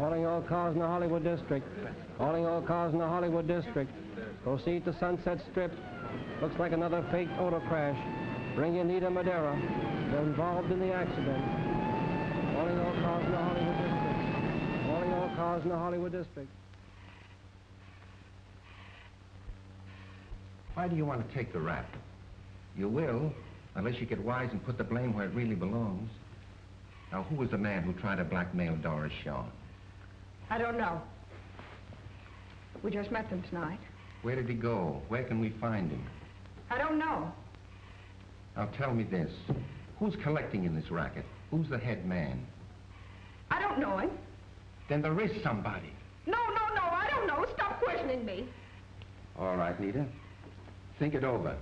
Calling all cars in the Hollywood District. Calling all cars in the Hollywood District. Proceed to Sunset Strip. Looks like another fake auto crash. Bring Anita Madera. They're involved in the accident. Calling all cars in the Hollywood District. Calling all cars in the Hollywood District. Why do you want to take the rap? You will, unless you get wise and put the blame where it really belongs. Now, who was the man who tried to blackmail Doris Shaw? I don't know. We just met them tonight. Where did he go? Where can we find him? I don't know. Now, tell me this. Who's collecting in this racket? Who's the head man? I don't know him. Then there is somebody. No, I don't know. Stop questioning me. All right, Nita. Think it over.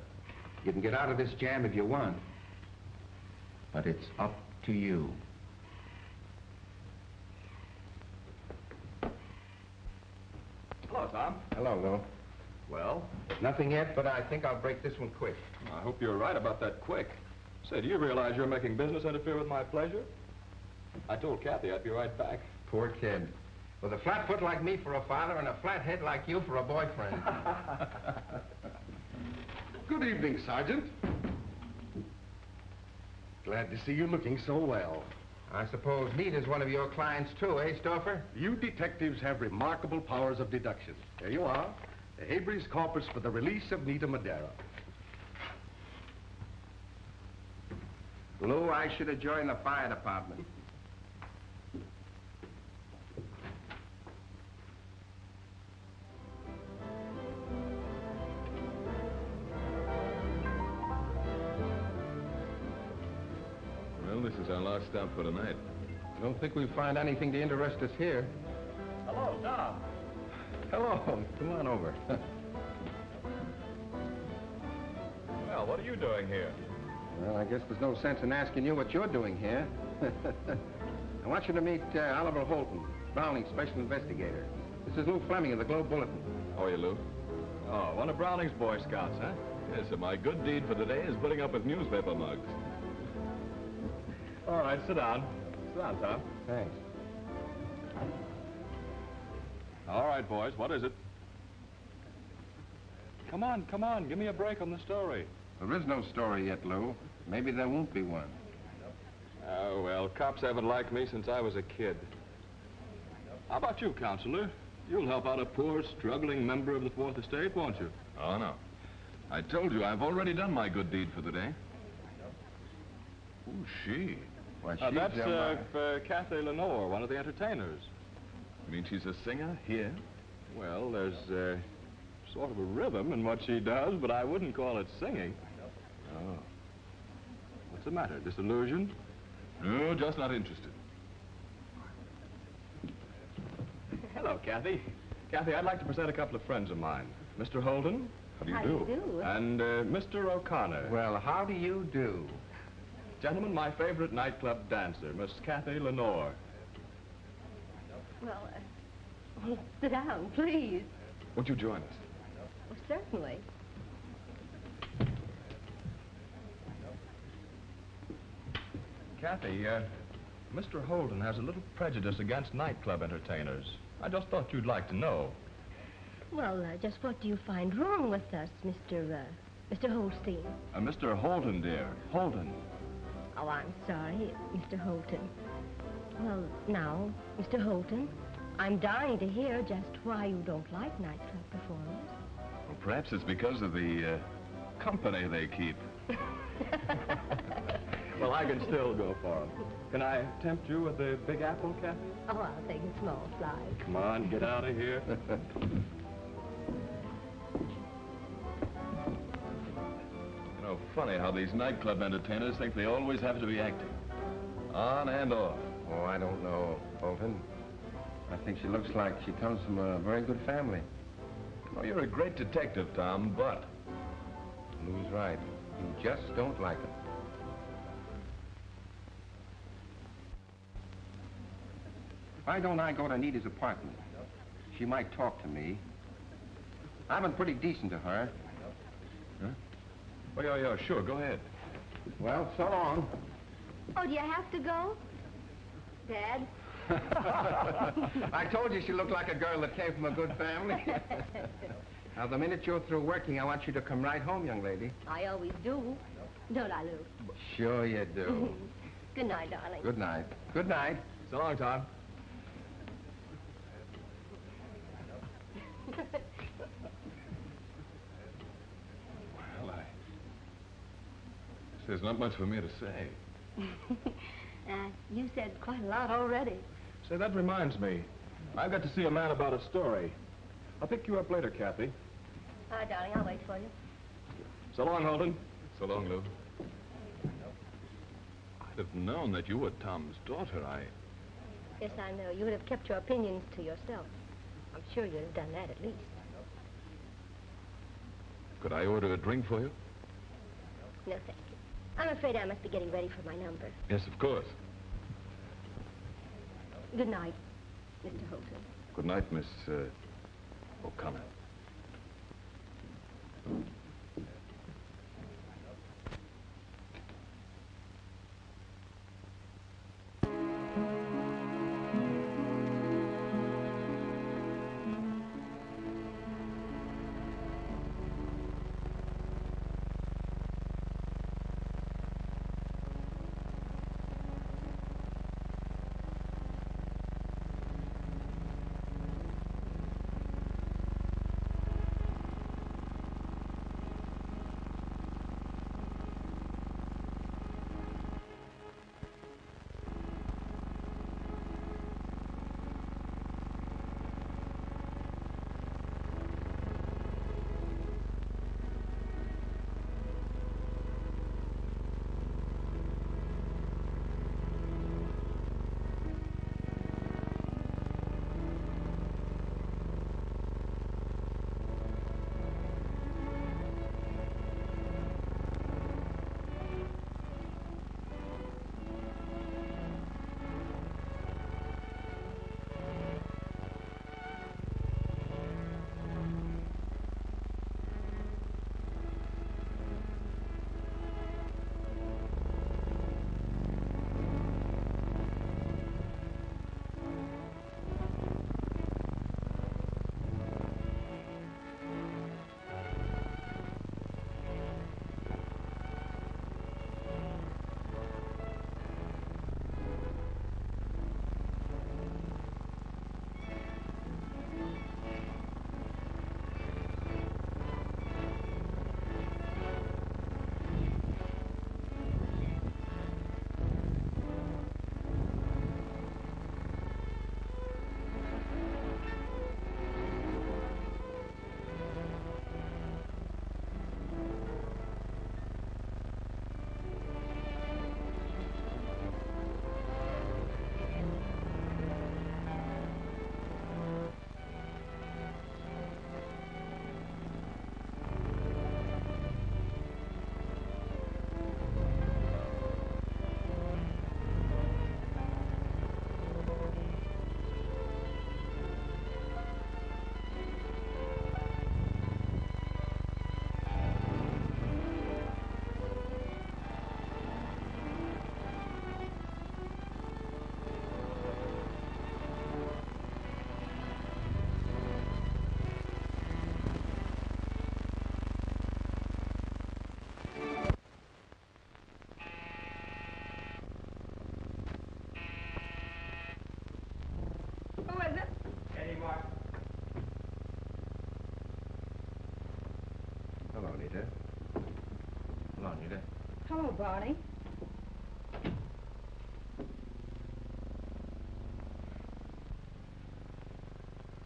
You can get out of this jam if you want. But it's up to you. Hello, Tom. Hello, Lou. Well? Nothing yet, but I think I'll break this one quick. I hope you're right about that quick. Say, do you realize you're making business interfere with my pleasure? I told Kathy I'd be right back. Poor kid. With a flat foot like me for a father and a flat head like you for a boyfriend. Good evening, Sergeant. Glad to see you looking so well. I suppose Nita's one of your clients too, eh, Stauffer? You detectives have remarkable powers of deduction. There you are. The habeas corpus for the release of Nita Madera. Lou, I should have joined the fire department. Well, this is our last stop for tonight. I don't think we'll find anything to interest us here. Hello, Tom. Hello. Come on over. Well, what are you doing here? Well, I guess there's no sense in asking you what you're doing here. I want you to meet Oliver Holton, Browning's special investigator. This is Lou Fleming of the Globe Bulletin. How are you, Lou? Oh, one of Browning's Boy Scouts, huh? Yes, and my good deed for the day is putting up with newspaper mugs. All right, sit down. Sit down, Tom. Thanks. All right, boys, what is it? Come on, give me a break on the story. There is no story yet, Lou. Maybe there won't be one. Oh, well, cops haven't liked me since I was a kid. How about you, Counselor? You'll help out a poor, struggling member of the Fourth Estate, won't you? Oh, no. I told you, I've already done my good deed for the day. Who's she? Why, That's Kathy Lenore, one of the entertainers. You mean she's a singer here? Well, there's sort of a rhythm in what she does, but I wouldn't call it singing. Oh. What's the matter, disillusioned? No, just not interested. Hello, Kathy. Kathy, I'd like to present a couple of friends of mine. Mr. Holden. How do you How do? do you do? And Mr. O'Connor. Well, how do you do? Gentlemen, my favorite nightclub dancer, Miss Kathy Lenore. Well, sit down, please. Won't you join us? Oh, certainly. Kathy, Mr. Holden has a little prejudice against nightclub entertainers. I just thought you'd like to know. Well, just what do you find wrong with us, Mr. Holstein? Mr. Holden, dear. Holden. Oh, I'm sorry, Mr. Holton. Well, now, Mr. Holton, I'm dying to hear just why you don't like nightclub performers. Well, perhaps it's because of the company they keep. Well, I can still go for them. Can I tempt you with the Big Apple, Kathy? Oh, I'll take a small slice. Come on, get out of here. You know, funny how these nightclub entertainers think they always have to be acting. On and off. Oh, I don't know, Holton. I think she looks like she comes from a very good family. Oh, you're a great detective, Tom, but... Lou's right. You just don't like her. Why don't I go to Nita's apartment? She might talk to me. I've been pretty decent to her. Huh? Oh, yeah, sure, go ahead. Well, so long. Oh, do you have to go? Dad? I told you she looked like a girl that came from a good family. Now, the minute you're through working, I want you to come right home, young lady. I always do. Don't I, Lou? Sure you do. Good night, darling. Good night. Good night. So long, Tom. Well, there's not much for me to say. You said quite a lot already. Say, that reminds me. I've got to see a man about a story. I'll pick you up later, Kathy. All right, darling, I'll wait for you. So long, Holden. So long, Lou. I'd have known that you were Tom's daughter. Yes, I know. You would have kept your opinions to yourself. I'm sure you'd have done that at least. Could I order a drink for you? No, thank you. I'm afraid I must be getting ready for my number. Yes, of course. Good night, Mr. Holton. Good night, Miss O'Connor. Hello, Nita. Hello, Nita. Hello, Barney.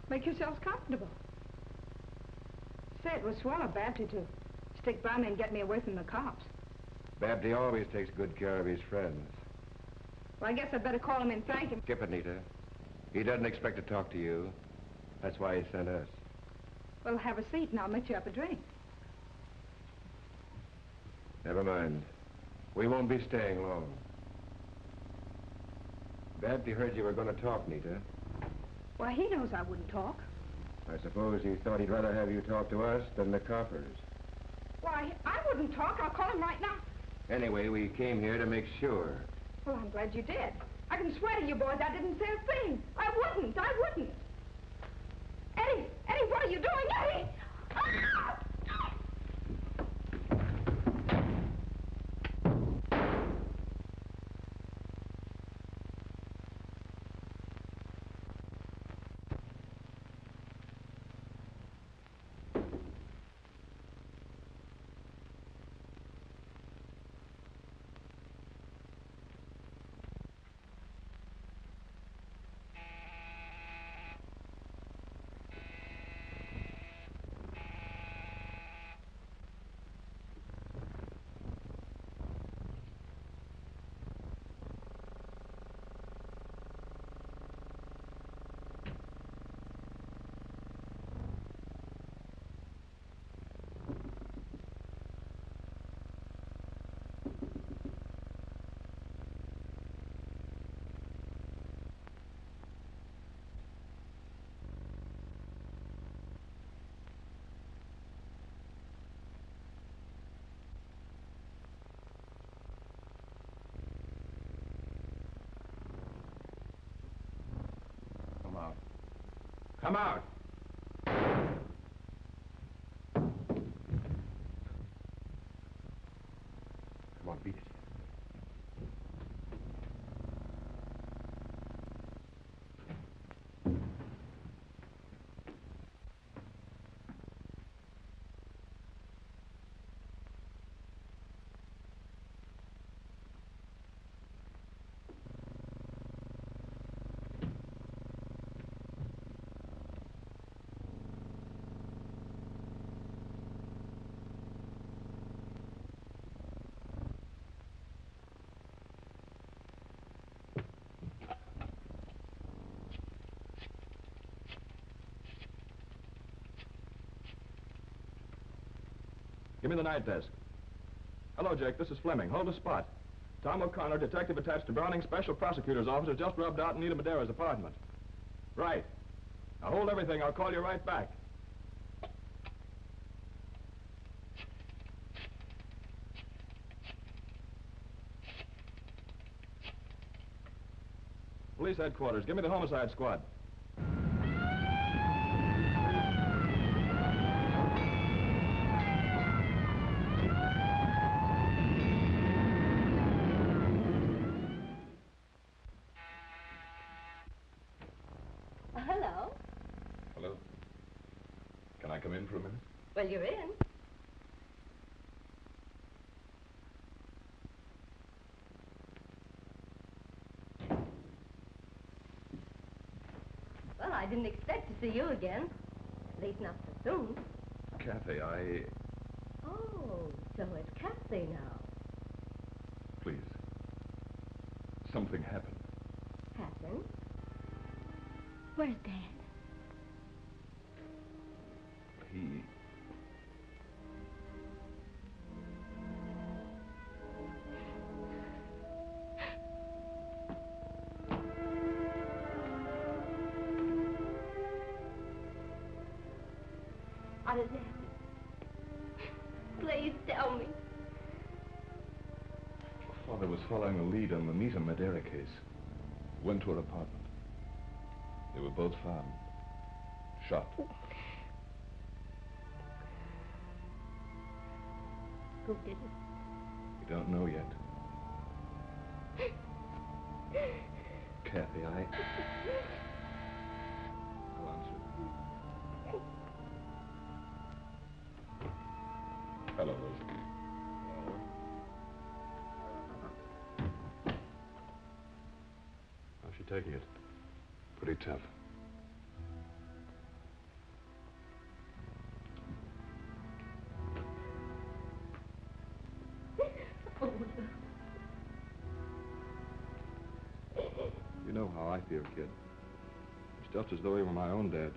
Make yourselves comfortable. Say, it was swell of Babty to stick by me and get me away from the cops. Babty always takes good care of his friends. Well, I guess I'd better call him and thank him. Skip it, Nita. He doesn't expect to talk to you. That's why he sent us. Well, have a seat and I'll mix you up a drink. Never mind. We won't be staying long. Babty heard you were going to talk, Nita. Why, he knows I wouldn't talk. I suppose he thought he'd rather have you talk to us than the coppers. Why, I wouldn't talk. I'll call him right now. Anyway, we came here to make sure. Well, I'm glad you did. I can swear to you boys I didn't say a thing. I wouldn't. Eddie, what are you doing, Eddie? Ah! Come out. Come on, beat it. Give me the night desk. Hello, Jake. This is Fleming. Hold the spot. Tom O'Connor, detective attached to Browning's Special Prosecutor's Office, has just rubbed out Nita Madera's apartment. Right. Now hold everything. I'll call you right back. Police headquarters. Give me the homicide squad. Hello. Hello. Can I come in for a minute? Well, you're in. Well, I didn't expect to see you again. At least not so soon. Kathy, Oh, so it's Kathy now. Please. Something happened. Happened? Where's Dad? He... What has happened? Please tell me. Father was following a lead on the Nita Madera case. Went to her apartment. They were both found. Shot. Who did it? We don't know yet. Kathy, I'll answer. Hello, Rosa. How's she taking it? Pretty tough. Oh, You know how I feel, kid. It's just as though he were my own dad.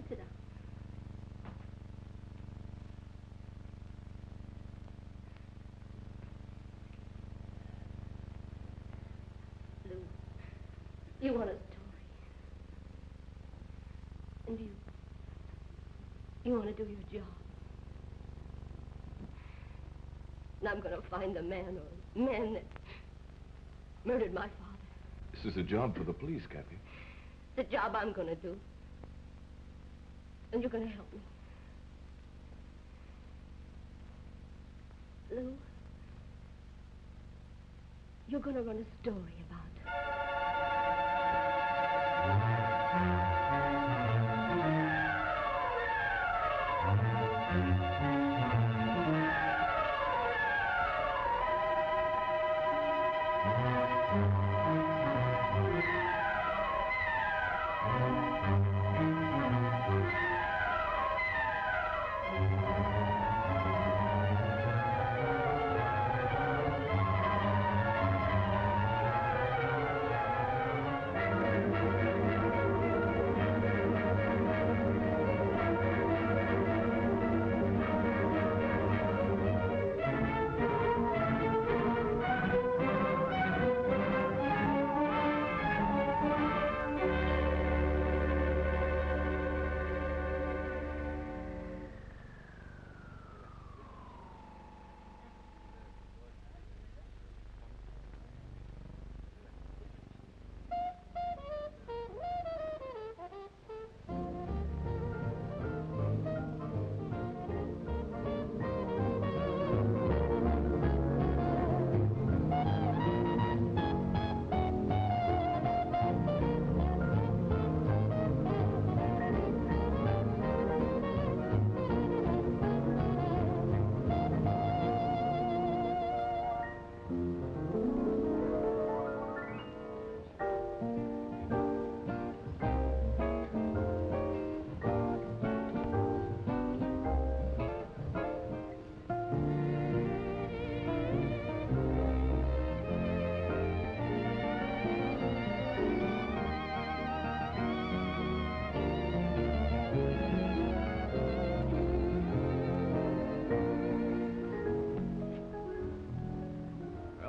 sit down. You want a story. And you want to do your job. And I'm going to find the man or men that murdered my father. This is a job for the police, Kathy. The job I'm going to do. And you're going to help me. Lou, you're going to run a story about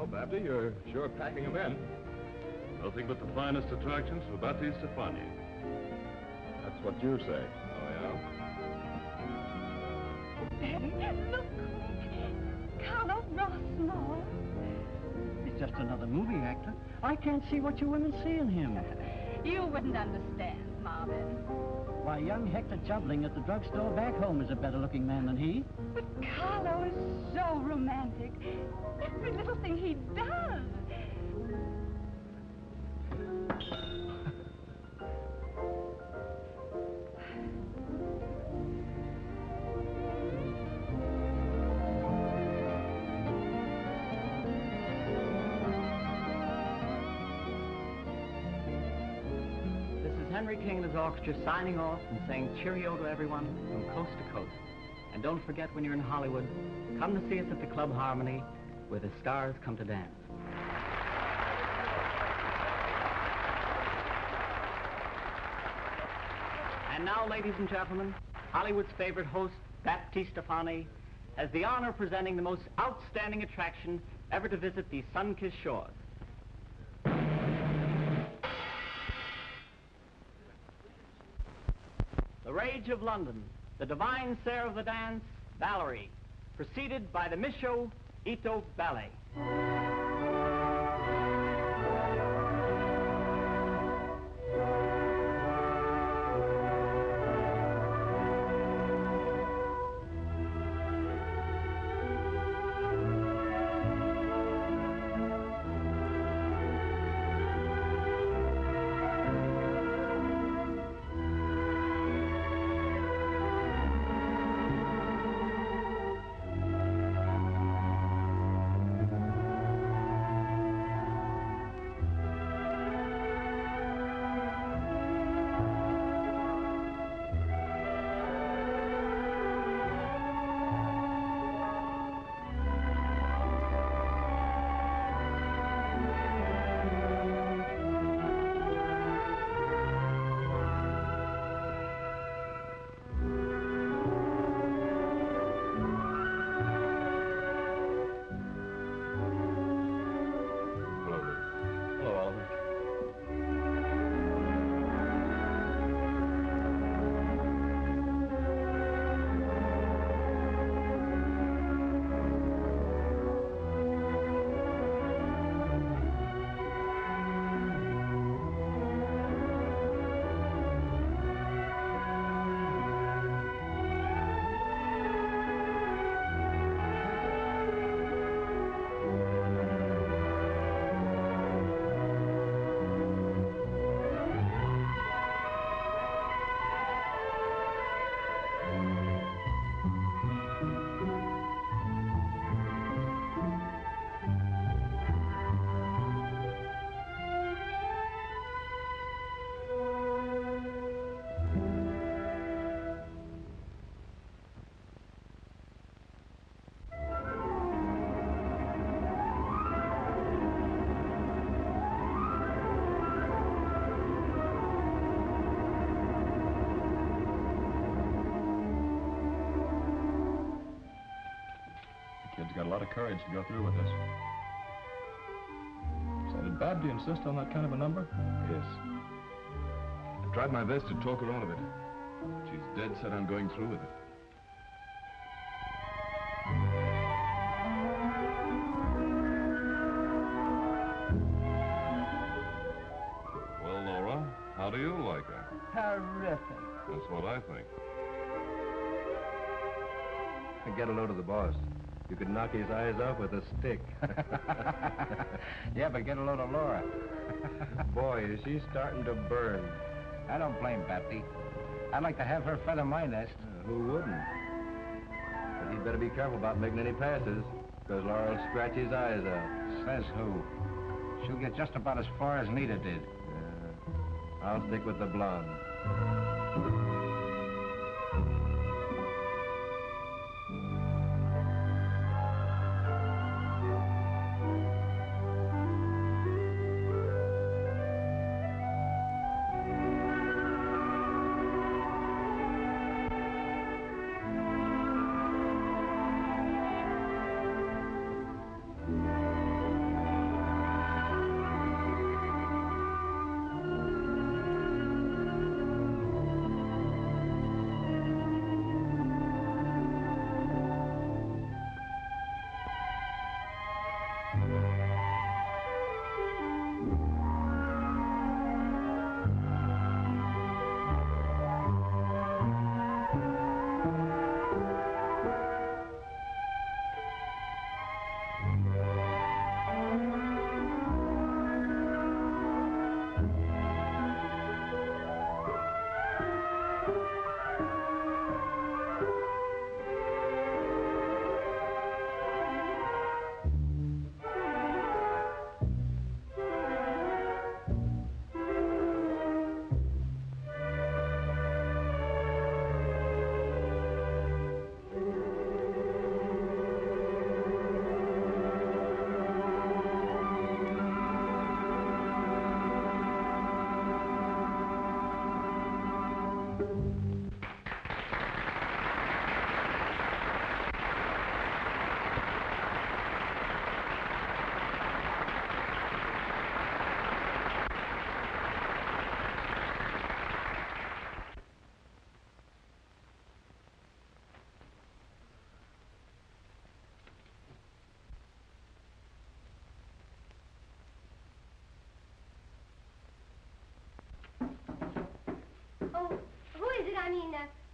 Babty, you're sure packing them in. Nothing but the finest attractions for Batty Stefani. That's what you say. Oh, Look, Carlo Rossmore. He's just another movie actor. I can't see what you women see in him. You wouldn't understand, Marvin. Why, young Hector Jubling at the drugstore back home is a better-looking man than he. But Carlo is so romantic. Every little thing he does. Henry King and his orchestra signing off and saying cheerio to everyone from coast to coast. And don't forget, when you're in Hollywood, come to see us at the Club Harmony, where the stars come to dance. And now, ladies and gentlemen, Hollywood's favorite host, Batty Stefani, has the honor of presenting the most outstanding attraction ever to visit these sun-kissed shores. The Rage of London, the divine Sarah of the dance, Valerie, preceded by the Michaud Ito Ballet. got a lot of courage to go through with this. Sounded bad to insist on that kind of a number? Yes. I tried my best to talk her out of it. She's dead set on going through with it. Well, Laura, how do you like her? Terrific. That's what I think. Get a load of the boss. You could knock his eyes off with a stick. Yeah, but get a load of Laura. Boy, is she starting to burn. I don't blame Betsy. I'd like to have her feather my nest. Who wouldn't? But he'd better be careful about making any passes, because Laura'll scratch his eyes out. Says who? She'll get just about as far as Nita did. I'll stick with the blonde.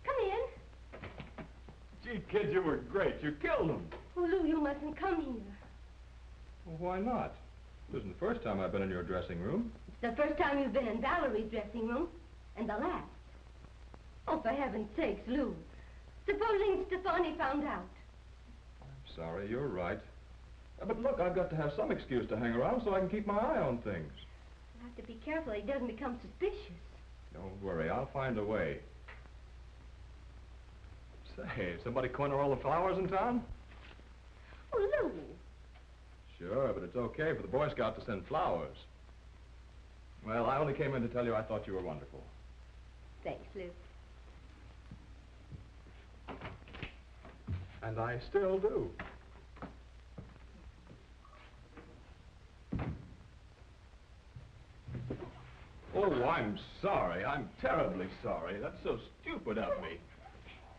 Come in. Gee, kid, you were great. You killed him. Oh, Lou, you mustn't come here. Well, why not? It isn't the first time I've been in your dressing room. It's the first time you've been in Valerie's dressing room, and the last. Oh, for heaven's sakes, Lou. Supposing Stefani found out. I'm sorry, you're right. But look, I've got to have some excuse to hang around so I can keep my eye on things. You have to be careful he doesn't become suspicious. Don't worry, I'll find a way. Say, somebody corner all the flowers in town? Oh, Lou. Sure, but it's okay for the Boy Scout to send flowers. Well, I only came in to tell you I thought you were wonderful. Thanks, Lou. And I still do. Oh, I'm sorry. I'm terribly sorry. That's so stupid of me.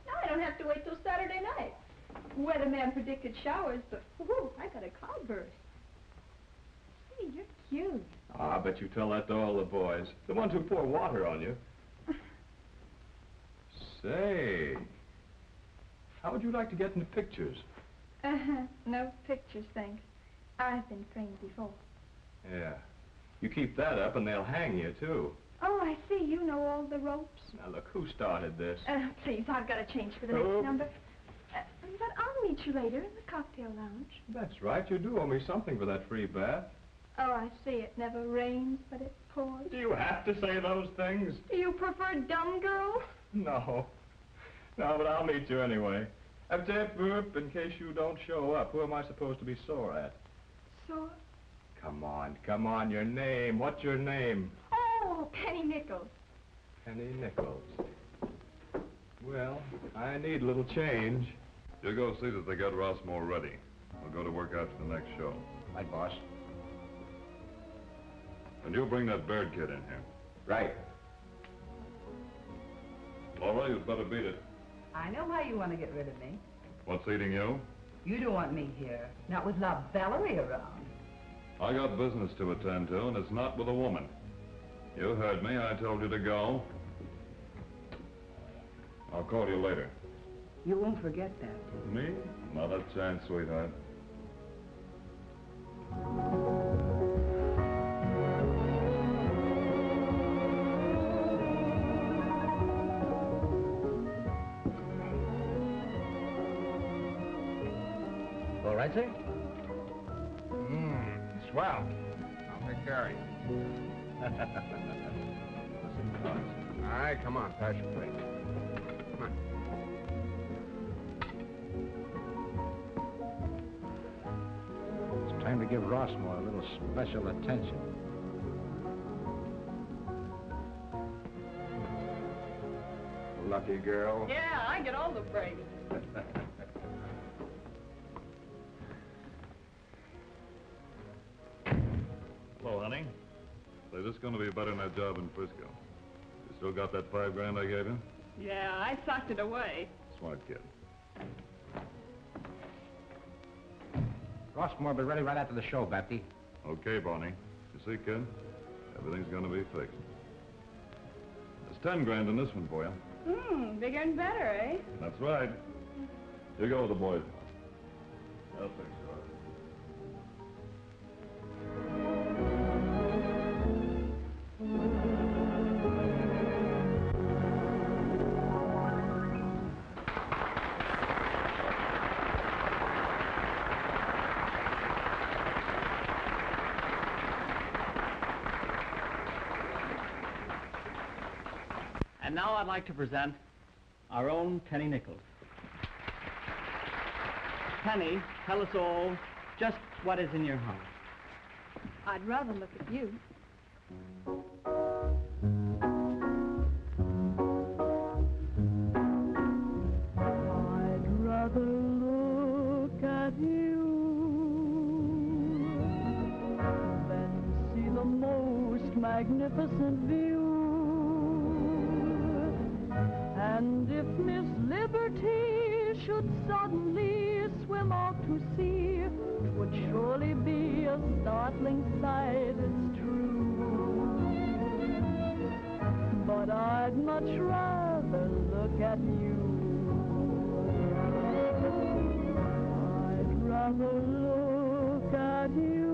Now I don't have to wait till Saturday night. Weatherman predicted showers, but I got a cloudburst. Hey, you're cute. Ah, I bet you tell that to all the boys. The ones who pour water on you. Say, how would you like to get into pictures? No pictures, thanks. I've been framed before. Yeah. You keep that up and they'll hang you, too. Oh, I see. You know all the ropes. Now, look, who started this? Please, I've got to change for the next number. But I'll meet you later in the cocktail lounge. That's right. You do owe me something for that free bath. Oh, I see. It never rains, but it pours. Do you have to say those things? Do you prefer dumb girls? No. No, but I'll meet you anyway. In case you don't show up, who am I supposed to be sore at? Sore? Come on, your name. What's your name? Oh, Penny Nichols. Penny Nichols. Well, I need a little change. You go see that they get Rossmore ready. We'll go to work after the next show. Right, boss. And you'll bring that Baird kid in here. Right. Laura, you'd better beat it. I know why you want to get rid of me. What's eating you? You don't want me here. Not with La Valerie around. I got business to attend to, and it's not with a woman. You heard me. I told you to go. I'll call you later. You won't forget that. Me? Not a chance, sweetheart. All right, sir? Swell. I'll take care of you. All right, come on, pass your plate. Come on. It's time to give Rossmore a little special attention. Lucky girl. Yeah, I get all the praise. Hello, honey. Say, this is going to be better than that job in Frisco. You still got that $5 grand I gave you? Yeah, I socked it away. Smart kid. Rossmore will be ready right after the show, Bapty. Okay, Bonnie. You see, kid? Everything's going to be fixed. There's 10 grand in this one for you. Bigger and better, eh? That's right. You go with the boys. I'll fix it. And now I'd like to present our own Penny Nichols. Penny, tell us all just what is in your heart. I'd rather look at you. I'd rather look at you than see the most magnificent view. And if Miss Liberty should suddenly swim out to sea, 'twould surely be a startling sight, it's true. But I'd much rather look at you. I'd rather look at you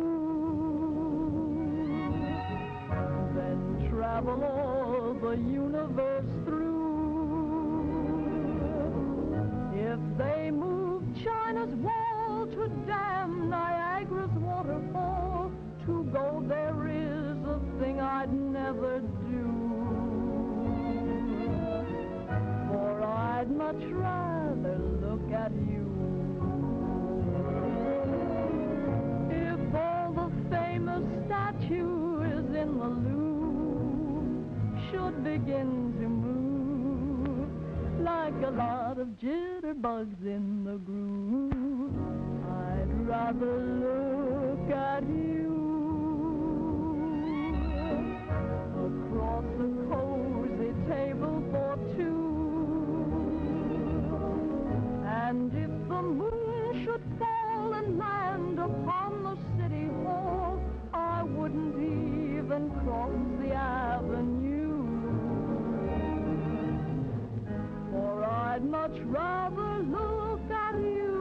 than travel all the universe through. If they move China's wall to dam Niagara's waterfall, to go there is a thing I'd never do. For I'd much rather look at you. If all the famous statues in the Louvre should begin to move like a lot of jitterbugs in the groove, I'd rather look at you across a cozy table for two. And if the moon should fall and land upon the city hall, I wouldn't even cross the avenue. For I'd much rather look at you.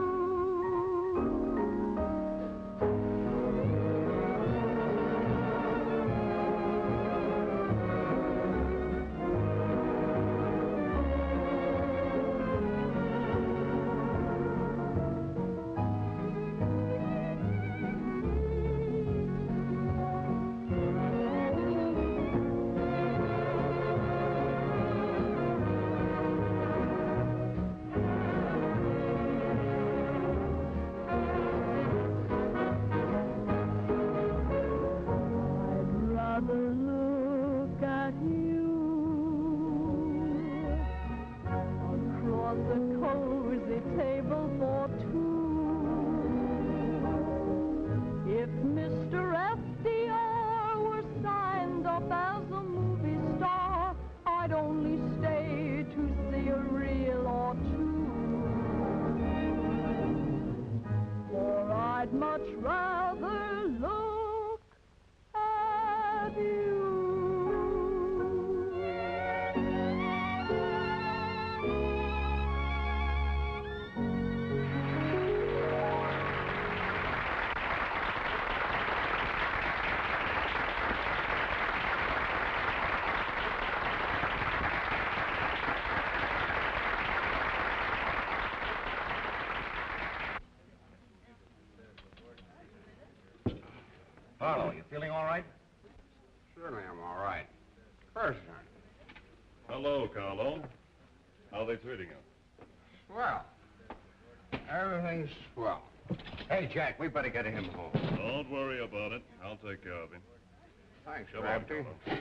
much rather look at you. Harlow, you feeling all right? Certainly I'm all right. First time. Hello, Carlo. How are they treating you? Swell. Everything's swell. Hey, Jack, we better get him home. Don't worry about it. I'll take care of him. Thanks, Come on, Babsy. Carlo.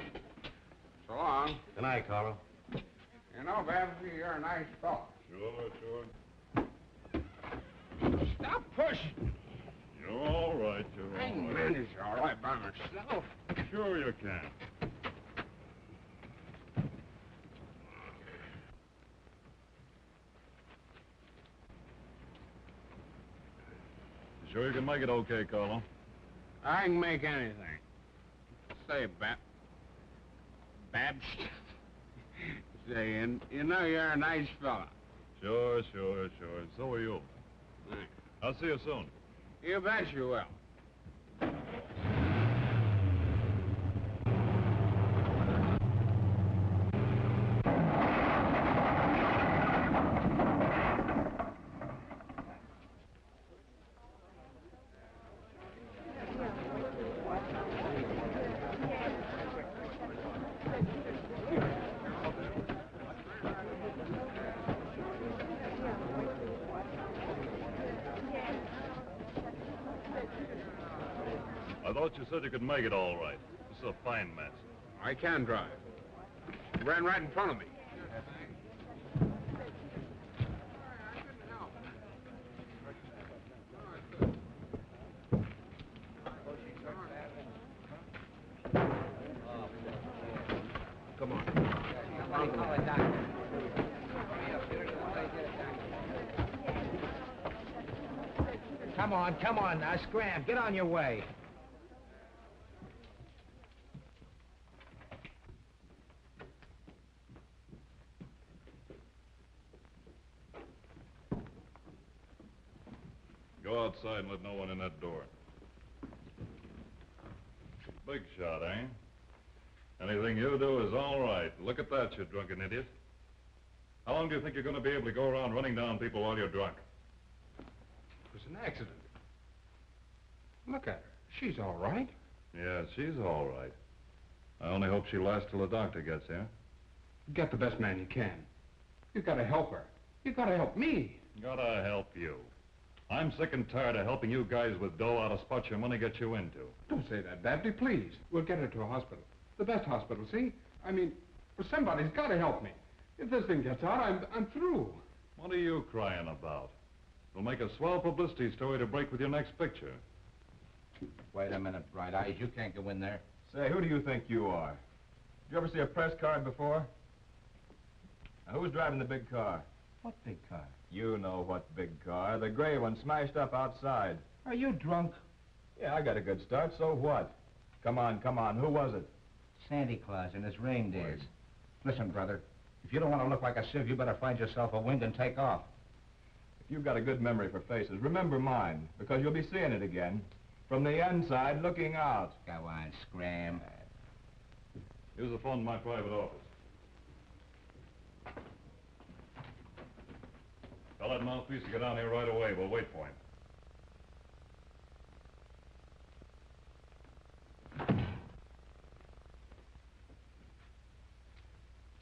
So long. Good night, Carlo. You know, Babsy, you're a nice fellow. Sure. Stop pushing. You're all right, you're I all can right. manage all right by myself. Sure you can. You sure you can make it okay, Carlo? I can make anything. Say, Babs. Say, and you know you're a nice fella. Sure. So are you. Thanks. I'll see you soon. You bet you will. I thought you said you could make it all right. This is a fine mess. I can drive. He ran right in front of me. Come on. Come on, now, scram. Get on your way. Go outside and let no one in that door. Big shot, eh? Anything you do is all right. Look at that, you drunken idiot. How long do you think you're going to be able to go around running down people while you're drunk? It was an accident. Look at her. She's all right. Yeah, she's all right. I only hope she lasts till the doctor gets here. Get the best man you can. You've got to help her. You've got to help me. Gotta help you. I'm sick and tired of helping you guys with dough out of spots your money gets you into. Don't say that, Babsy, please. We'll get her to a hospital. The best hospital, see? I mean, somebody's got to help me. If this thing gets out, I'm through. What are you crying about? We'll make a swell publicity story to break with your next picture. Wait a minute, Bright Eyes. You can't go in there. Say, who do you think you are? Did you ever see a press card before? Now, who's driving the big car? What big car? You know what big car. The gray one smashed up outside. Are you drunk? Yeah, I got a good start, so what? Come on. Who was it? Santa Claus and his reindeers. Listen, brother, if you don't want to look like a sieve, you better find yourself a wind and take off. If you've got a good memory for faces, remember mine, because you'll be seeing it again. From the inside, looking out. Go on, scram. Here's the phone in my private office. Tell that mouthpiece to get down here right away. We'll wait for him.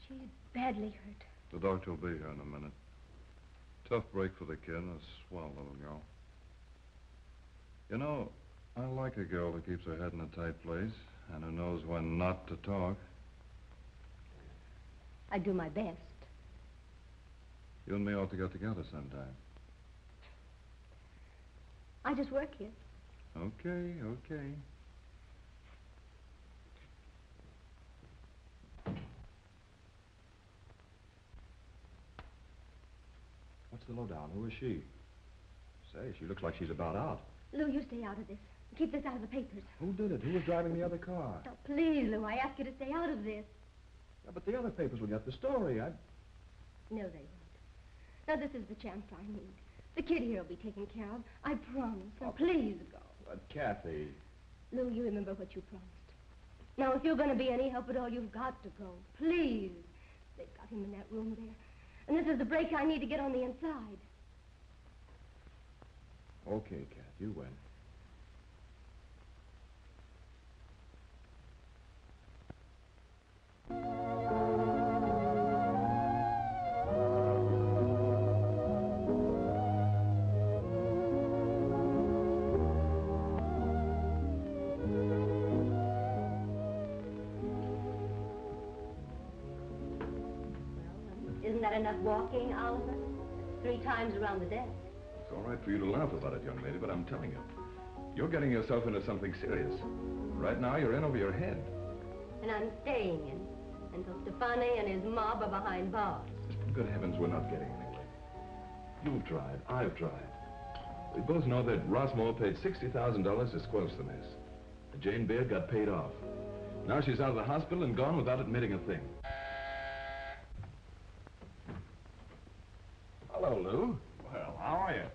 She's badly hurt. The doctor will be here in a minute. Tough break for the kid and a swell little girl. You know, I like a girl that keeps her head in a tight place and who knows when not to talk. I do my best. You and me ought to get together sometime. I just work here. Okay. What's the lowdown? Who is she? Say, she looks like she's about out. Lou, you stay out of this. Keep this out of the papers. Who did it? Who was driving the other car? Oh, please, Lou, I ask you to stay out of this. Yeah, but the other papers will get the story. No, they won't. Now, this is the chance I need. The kid here will be taken care of. I promise. Now, please go. But, Kathy... Lou, you remember what you promised. Now, if you're going to be any help at all, you've got to go. Please. They've got him in that room there. And this is the break I need to get on the inside. Okay, Kat, you win. Isn't that enough walking, Oliver? 3 times around the desk. It's all right for you to laugh about it, young lady, but I'm telling you, you're getting yourself into something serious. Right now, you're in over your head. And I'm staying in until Stefani and his mob are behind bars. Good heavens, we're not getting anywhere. You've tried. I've tried. We both know that Rossmore paid $60,000 to squelch the mess. Jane Beard got paid off. Now she's out of the hospital and gone without admitting a thing. Hello, Lou. Well, how are you?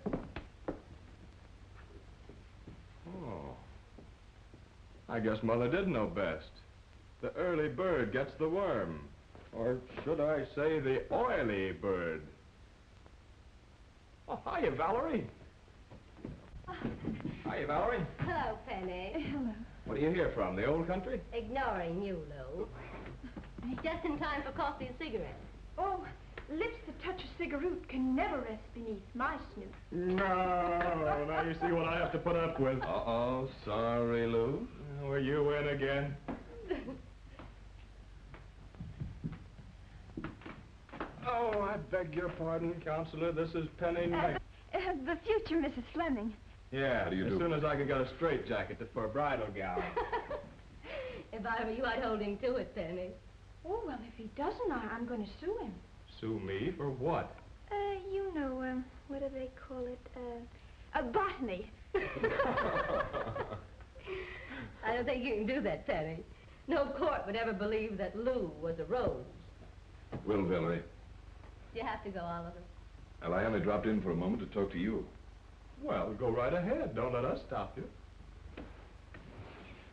Oh. I guess Mother did know best. The early bird gets the worm. Or should I say the oily bird? Oh, hiya, Valerie. Hiya, Valerie. Hello, Penny. Hello. What are you here from, the old country? Ignoring you, Lou. Just in time for coffee and cigarettes. Oh, lips that touch a cigarette can never rest beneath my snoot. No, now you see what I have to put up with. Uh-oh, sorry, Lou. Were you in again? Oh, I beg your pardon, Counselor. This is Penny Knight. The future Mrs. Fleming. Yeah, as soon as I can get a straitjacket for a bridal gown. If I were you, I'd hold him to it, Penny. Oh, well, if he doesn't, I'm going to sue him. Sue me for what? You know, what do they call it? Botany. I don't think you can do that, Penny. No court would ever believe that Lou was a rose. Will, Valerie. You have to go, Oliver. Well, I only dropped in for a moment to talk to you. Well, go right ahead. Don't let us stop you.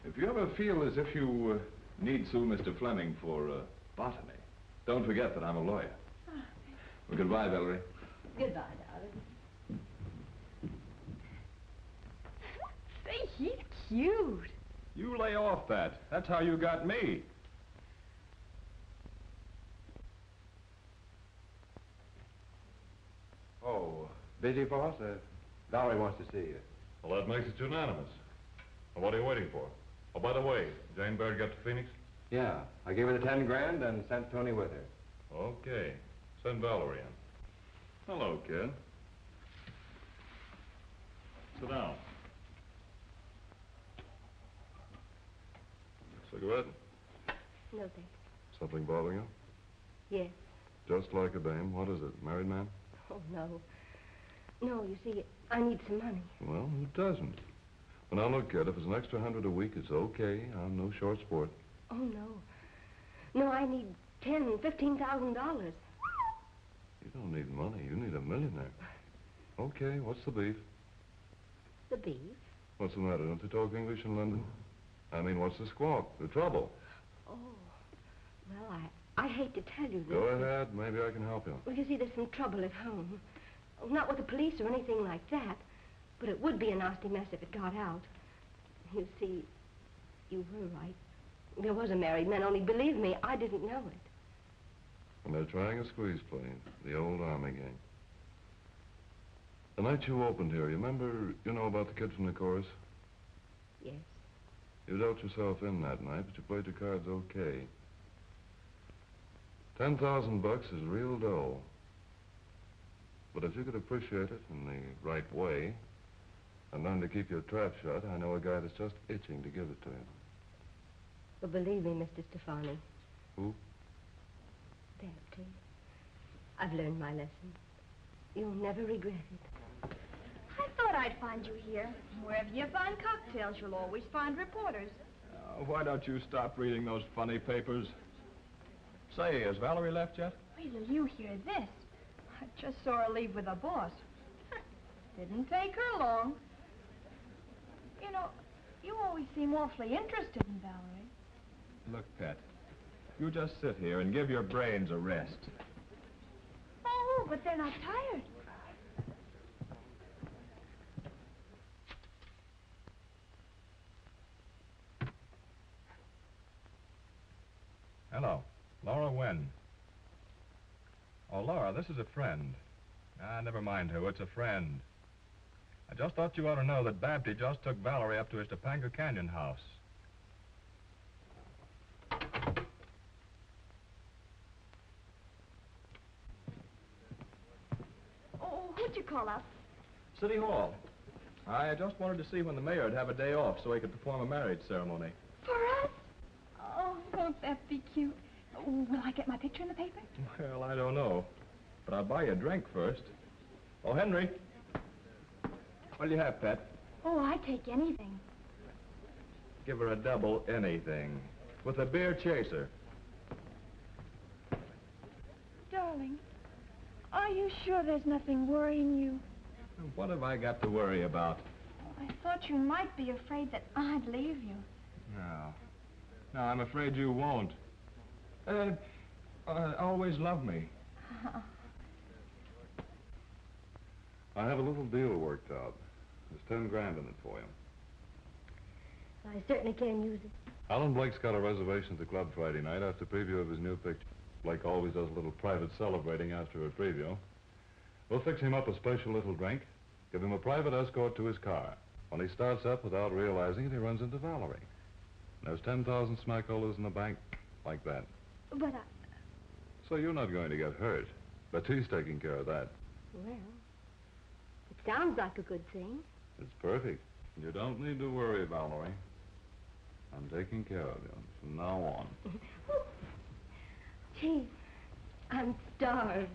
If you ever feel as if you need sue Mr. Fleming for botany, don't forget that I'm a lawyer. Well, goodbye, Valerie. Goodbye, darling. Say, he's cute. You lay off that. That's how you got me. Oh, busy, boss? Valerie wants to see you. Well, that makes it unanimous. Well, what are you waiting for? Oh, by the way, Jane Baird got to Phoenix? Yeah, I gave her the 10 grand and sent Tony with her. Okay. Send Valerie in. Hello, kid. Sit down. Cigarette? No, thanks. Something bothering you? Yes. Just like a dame. What is it? Married man? Oh, no. No, you see, I need some money. Well, who doesn't? Well, now, look, kid, if it's an extra $100 a week, it's okay. I'm no short sport. Oh, no. No, I need $10,000-$15,000. You don't need money. You need a millionaire. Okay, what's the beef? The beef? What's the matter? Don't they talk English in London? I mean, what's the squawk? The trouble? Oh, well, I hate to tell you this. Go ahead. Maybe I can help you. Well, you see, there's some trouble at home. Oh, not with the police or anything like that, but it would be a nasty mess if it got out. You see, you were right. There was a married man, only believe me, I didn't know it. And they're trying a squeeze play, the old army gang. The night you opened here, you know about the kid from the chorus? Yes. You dealt yourself in that night, but you played your cards okay. $10,000 is real dough. But if you could appreciate it in the right way and learn to keep your trap shut, I know a guy that's just itching to give it to you. Well, believe me, Mr. Stefani. Who? There, please. I've learned my lesson. You'll never regret it. I thought I might find you here. Wherever you find cocktails, you'll always find reporters. Why don't you stop reading those funny papers? Say, has Valerie left yet? Wait till you hear this. I just saw her leave with the boss. Didn't take her long. You know, you always seem awfully interested in Valerie. Look, Pet, you just sit here and give your brains a rest. Oh, but they're not tired. Hello. Laura Wen. Oh, Laura, this is a friend. Ah, never mind who. It's a friend. I just thought you ought to know that Babty just took Valerie up to his Topanga Canyon house. Oh, who'd you call up? City Hall. I just wanted to see when the mayor would have a day off so he could perform a marriage ceremony. For us? Oh, won't that be cute? Will I get my picture in the paper? Well, I don't know. But I'll buy you a drink first. Oh, Henry. What'll you have, Pet? Oh, I take anything. Give her a double anything. With a beer chaser. Darling, are you sure there's nothing worrying you? What have I got to worry about? I thought you might be afraid that I'd leave you. No. No, I'm afraid you won't. Always love me. I have a little deal worked out. There's 10 grand in it for you. I certainly can use it. Alan Blake's got a reservation at the club Friday night after preview of his new picture. Blake always does a little private celebrating after a preview. We'll fix him up a special little drink, give him a private escort to his car. When he starts up without realizing it, he runs into Valerie. There's 10,000 smackolas in the bank, like that. But So you're not going to get hurt. But he's taking care of that. well, it sounds like a good thing. It's perfect. You don't need to worry, Valerie. I'm taking care of you from now on. Gee, I'm starved.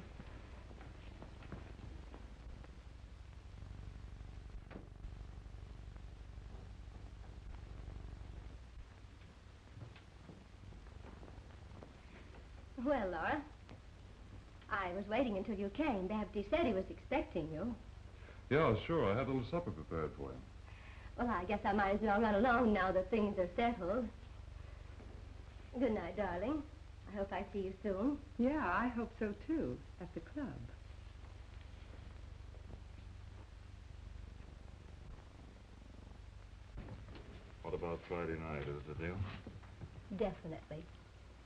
Well, Laura, I was waiting until you came. Babty said he was expecting you. Yeah, sure. I had a little supper prepared for you. Well, I guess I might as well run along now that things are settled. Good night, darling. I hope I see you soon. Yeah, I hope so, too, at the club. What about Friday night? Is it a deal? Definitely.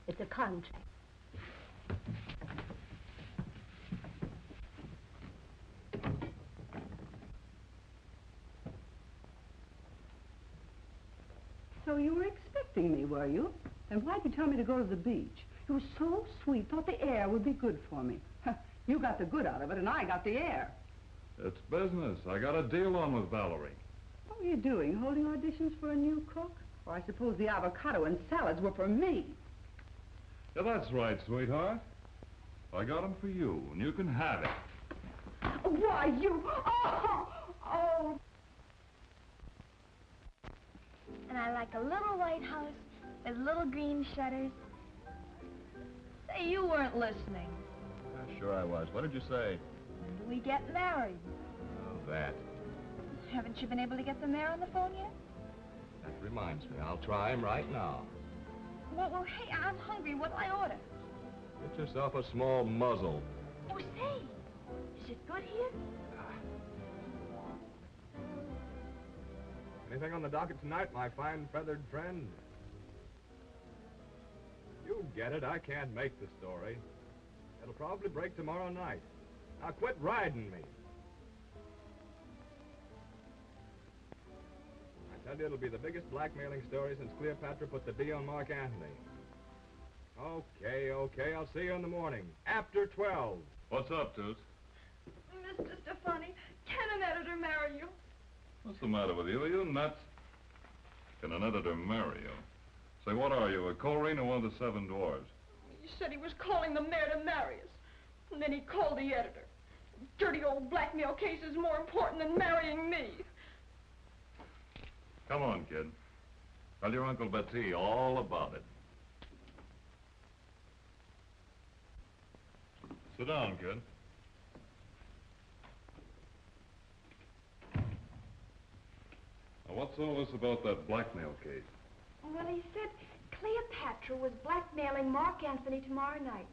It's a contract. So you were expecting me, were you? Then why'd you tell me to go to the beach? You were so sweet, thought the air would be good for me. You got the good out of it, and I got the air. It's business. I got a deal on with Valerie. What were you doing, holding auditions for a new cook? Or I suppose the avocado and salads were for me. Yeah, that's right, sweetheart. I got them for you, and you can have it. Why, you... Oh! And I like a little white house with little green shutters. Say, you weren't listening. Sure I was. What did you say? When do we get married? Oh, that. Haven't you been able to get the mayor on the phone yet? That reminds me. I'll try him right now. Well, hey, I'm hungry. What'll I order? Get yourself a small muzzle. Oh, say, is it good here? Anything on the docket tonight, my fine feathered friend? You get it. I can't make the story. It'll probably break tomorrow night. Now quit riding me. I tell you, it'll be the biggest blackmailing story since Cleopatra put the D on Mark Antony. Okay, I'll see you in the morning. After 12. What's up, Toots? Mr. Stefani, can an editor marry you? What's the matter with you? Are you nuts? Can an editor marry you? Say, what are you, a Corrine or one of the Seven Dwarfs? He said he was calling the mayor to marry us. And then he called the editor. dirty old blackmail case is more important than marrying me. Come on, kid. Tell your Uncle Betty all about it. Sit down, kid. Now, what's all this about that blackmail case? Well, he said Cleopatra was blackmailing Mark Anthony tomorrow night,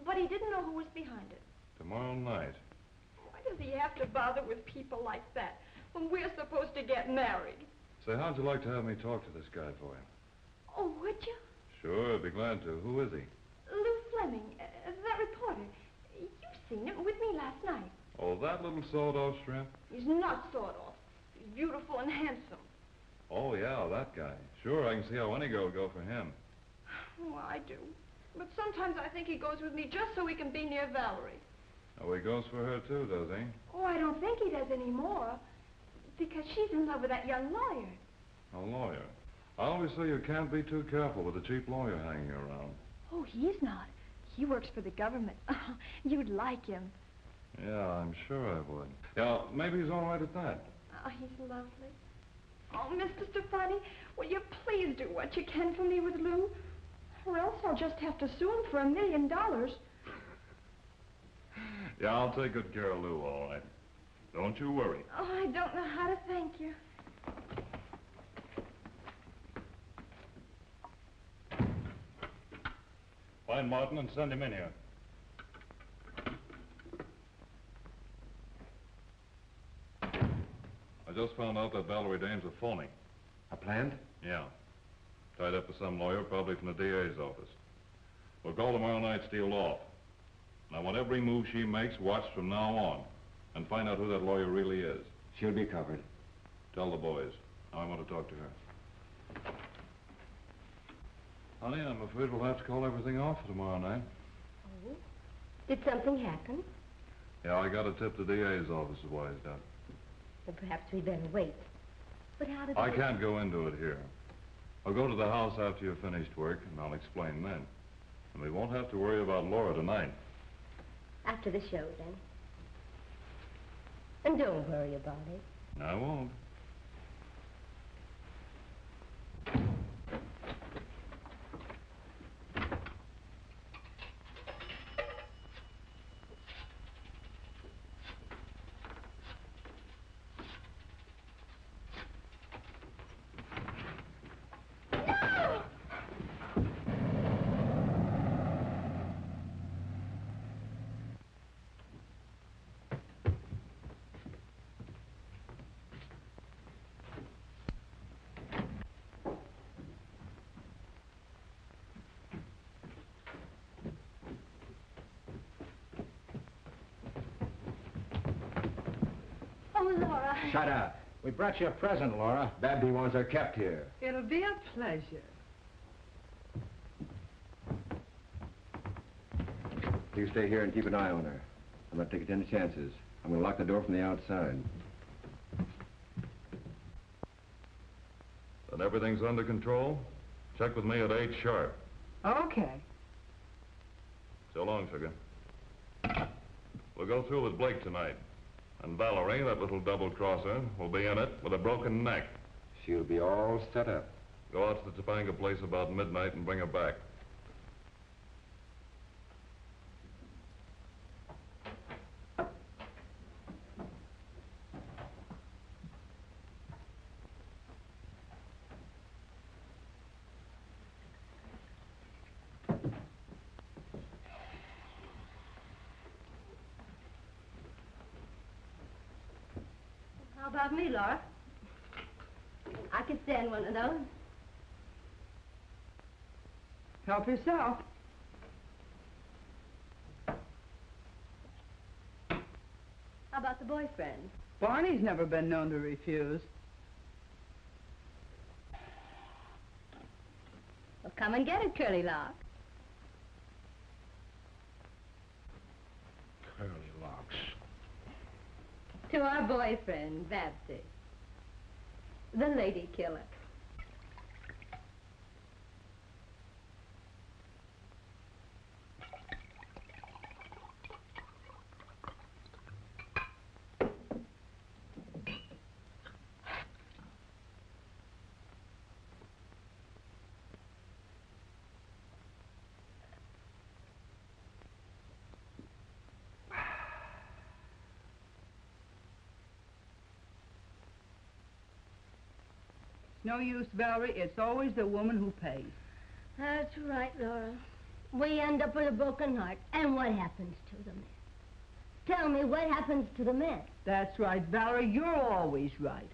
but he didn't know who was behind it. Tomorrow night. Why does he have to bother with people like that when we're supposed to get married? Say, how'd you like to have me talk to this guy for you? Oh, would you? Sure, I'd be glad to. Who is he? Lou Fleming, that reporter. You've seen him with me last night. Oh, that little sawed-off shrimp? He's not sawed off. He's beautiful and handsome. Oh, yeah, that guy. Sure, I can see how any girl would go for him. Oh, I do. But sometimes I think he goes with me just so he can be near Valerie. Oh, he goes for her, too, does he? Oh, I don't think he does anymore. Because she's in love with that young lawyer. A lawyer? I always say you can't be too careful with a cheap lawyer hanging around. Oh, he's not. He works for the government. You'd like him. Yeah, I'm sure I would. Yeah, maybe he's all right at that. Oh, he's lovely. Oh, Mr. Stefani, will you please do what you can for me with Lou? Or else I'll just have to sue him for $1 million. Yeah, I'll take good care of Lou, all right. Don't you worry. Oh, I don't know how to thank you. Find Martin and send him in here. I just found out that Valerie Dame's a phony. A plant? Yeah. Tied up with some lawyer, probably from the DA's office. We'll call tomorrow night, steal off. And I want every move she makes watched from now on. And find out who that lawyer really is. She'll be covered. Tell the boys. I want to talk to her. Honey, I'm afraid we'll have to call everything off for tomorrow night. Oh? Did something happen? Yeah, I got a tip the DA's office is wised up. Well, perhaps we better wait. But how did I can't go into it here. I'll go to the house after you've finished work, and I'll explain then. And we won't have to worry about Laura tonight. After the show, then. And don't worry about it. I won't. Laura. Shut up. We brought you a present, Laura. Babby wants her kept here. It'll be a pleasure. You stay here and keep an eye on her. I'm not taking any chances. I'm going to lock the door from the outside. And everything's under control? Check with me at 8 sharp. Okay. So long, sugar. We'll go through with Blake tonight. And Valerie, that little double-crosser, will be in it with a broken neck. She'll be all set up. Go out to the Topanga place about midnight and bring her back. How about me, Laura? I could stand one of those. Help yourself. How about the boyfriend? Barney's never been known to refuse. Well, come and get it, Curly Lock. Curly locks. To our boyfriend, Babsy. The lady killer. No use, Valerie. It's always the woman who pays. That's right, Laura. We end up with a broken heart. And what happens to the men? Tell me, what happens to the men? That's right, Valerie. You're always right.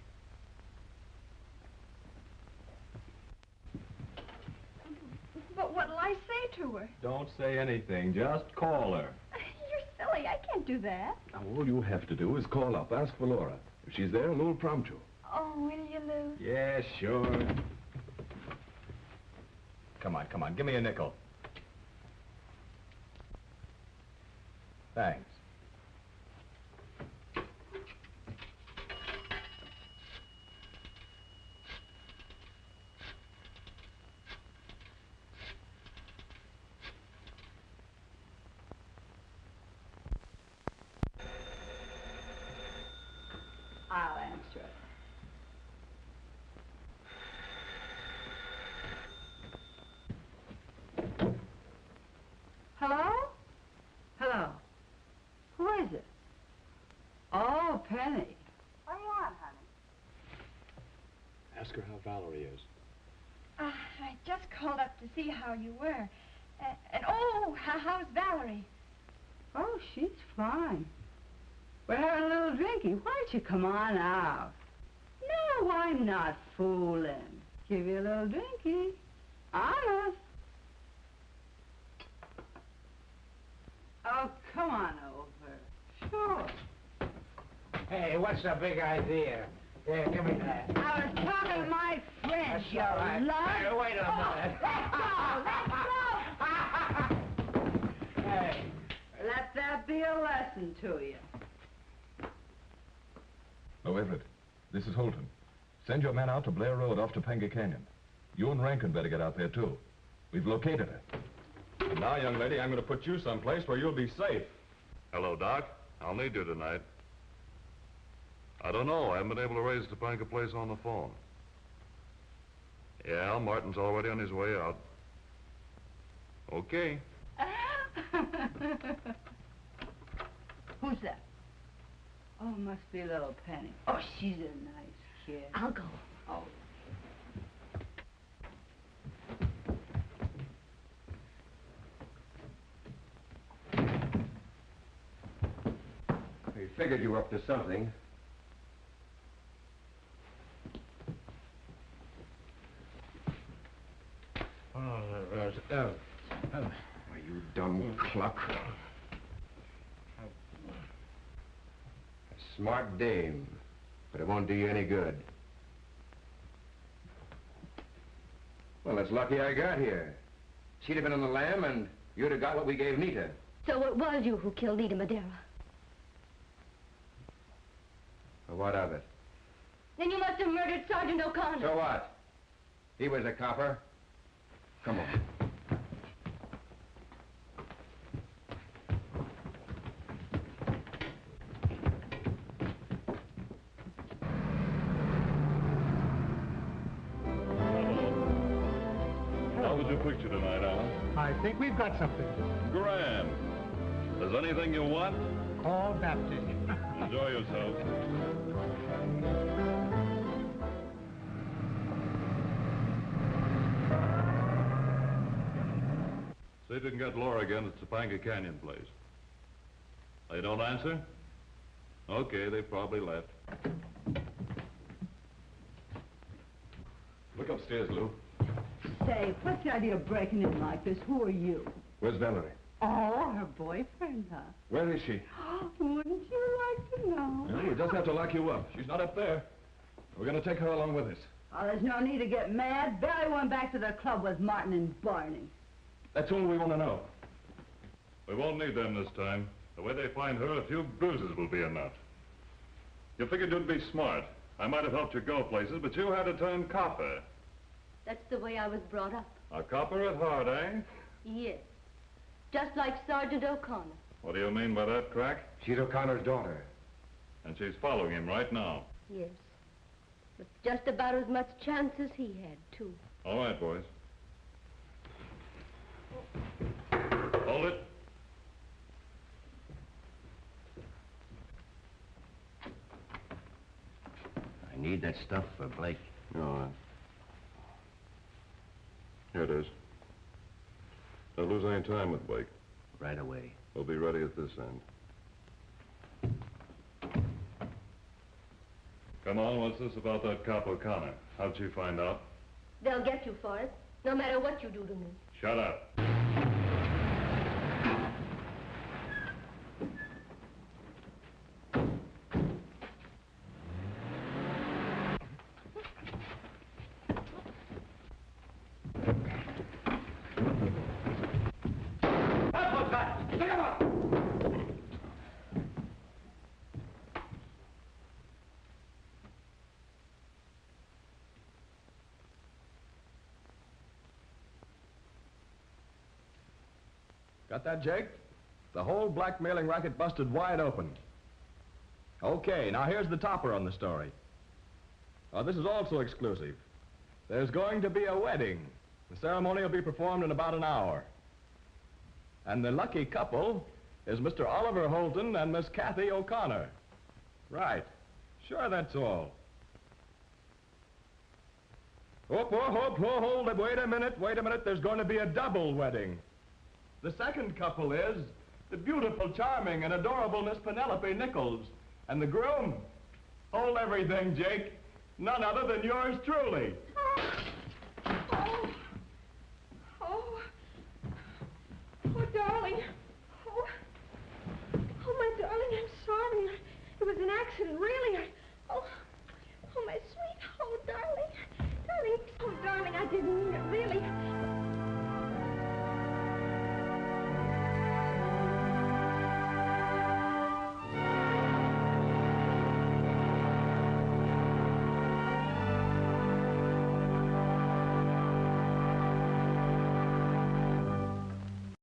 But what'll I say to her? Don't say anything. Just call her. You're silly. I can't do that. Now, all you have to do is call up, ask for Laura. If she's there, Lou'll prompt you. Oh, will you, Lou? Yeah, sure. Come on. Give me a nickel. Thanks. I'll answer it. Hello? Hello. Who is it? Oh, Penny. What do you want, honey? Ask her how Valerie is. I just called up to see how you were. How's Valerie? Oh, she's fine. We're having a little drinking. Why don't you come on out? No, I'm not fooling. Give you a little drinky. Honest. Oh, come on over. Sure. Hey, what's the big idea? Here, give me that. I was talking to my friend, you Right. love. Hey, wait a minute. Let's go. Hey, let that be a lesson to you. Oh, Everett, this is Holton. Send your men out to Blair Road off Topanga Canyon. You and Rankin better get out there, too. We've located her. And now, young lady, I'm going to put you someplace where you'll be safe. Hello, Doc. I'll need you tonight. I don't know. I haven't been able to raise Topanga Place on the phone. Yeah, Martin's already on his way out. Okay. Who's that? Oh, must be little Penny. Oh, she's a nice kid. I'll go. Oh. We figured you were up to something. Why, you dumb cluck. A smart dame, but it won't do you any good. Well, it's lucky I got here. She'd have been on the lam, and you'd have got what we gave Nita. So it was you who killed Nita Madera. Well, what of it? Then you must have murdered Sergeant O'Connor. So what? He was a copper. Come on. How was your picture tonight, Alan? I think we've got something. Grand. There's anything you want? All baptism. Enjoy yourself. See if you can get Laura again at Topanga Canyon Place. They don't answer? Okay, they probably left. Look upstairs, Lou. Say, what's the idea of breaking in like this? Who are you? Where's Valerie? Oh, her boyfriend, huh? Where is she? Wouldn't you like to know? No, we just have to lock you up. She's not up there. We're going to take her along with us. Oh, there's no need to get mad. Barry went back to the club with Martin and Barney. That's all we want to know. We won't need them this time. The way they find her, a few bruises will be enough. You figured you'd be smart. I might have helped you go places, but you had to turn copper. That's the way I was brought up. A copper at heart, eh? Yes. Just like Sergeant O'Connor. What do you mean by that, Crack? She's O'Connor's daughter. And she's following him right now. Yes. With just about as much chance as he had, too. All right, boys. Hold it. I need that stuff for Blake. No, Here it is. Don't lose any time with Blake. Right away. We'll be ready at this end. Come on, what's this about that cop O'Connor? How'd she find out? They'll get you for it, no matter what you do to me. Shut up. Got that, Jake? The whole blackmailing racket busted wide open. Okay, now here's the topper on the story. This is also exclusive. There's going to be a wedding. The ceremony will be performed in about an hour. And the lucky couple is Mr. Oliver Holton and Miss Kathy O'Connor. Right. Sure, that's all. Hold it. Wait a minute. There's going to be a double wedding. The second couple is the beautiful, charming, and adorable Miss Penelope Nichols. And the groom, hold everything, Jake. None other than yours truly. Oh, darling. Oh, my darling, I'm sorry. It was an accident, really. Oh.